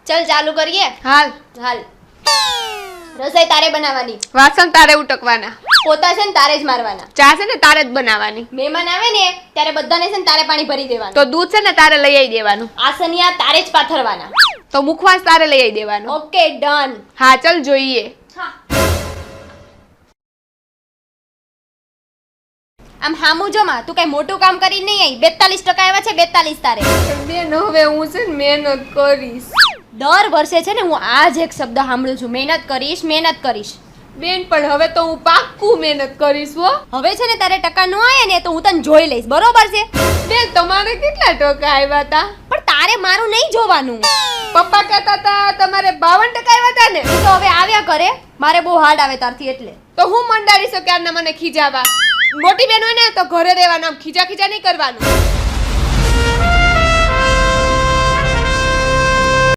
ચલ ચાલુ કરીએ. હાલ. હાલ. રસોઈ તારે બનાવવાની. વાસણ તારે ઉટકવાના. પોતા છે ને તારે જ મારવાના. ચા છે ને તારે જ બનાવવાની. મહેમાન આવે ને ત્યારે બધાને છે ને તારે પાણી ભરી દેવાનું. તો દૂધ છે ને તારે લઈ આવી દેવાનું. આસનિયા તારે જ પાથરવાના. તો મુખવાસ તારે લઈ આવી દેવાનું. Okay done. હા ચલ જોઈએ. આમ હામું જો માં, તું કઈ મોટું કામ કરી નહીં આવી. 42% આવ્યા છે. 42 તારે. બેન હવે હું છે ને મહેનત કરીશ. દર વર્ષે છે ને હું આ જ એક શબ્દ સાંભળું છું, મહેનત કરીશ મહેનત કરીશ. બેન પણ હવે તો હું પાક્કું મહેનત કરીશ હો. હવે છે ને તારે ટકા ન આવે ને તો હું તને જોઈ લઈશ, બરોબર છે? બેન તમારે કેટલા ટકા આવ્યા હતા? પણ તારે મારું નહીં જોવાનું. પપ્પા કહેતા હતા તમારે 52% આવ્યા હતા ને. તું તો હવે આવ્યા કરે, મારે બહુ હાર્ડ આવે તારથી એટલે. તો હું મંડાળી શક્યા મને ખીજાવા. મોટી બેન હોય ને તો ઘરે રહેવાનું, આમ ખીજા ખીજા નહીં કરવાનું.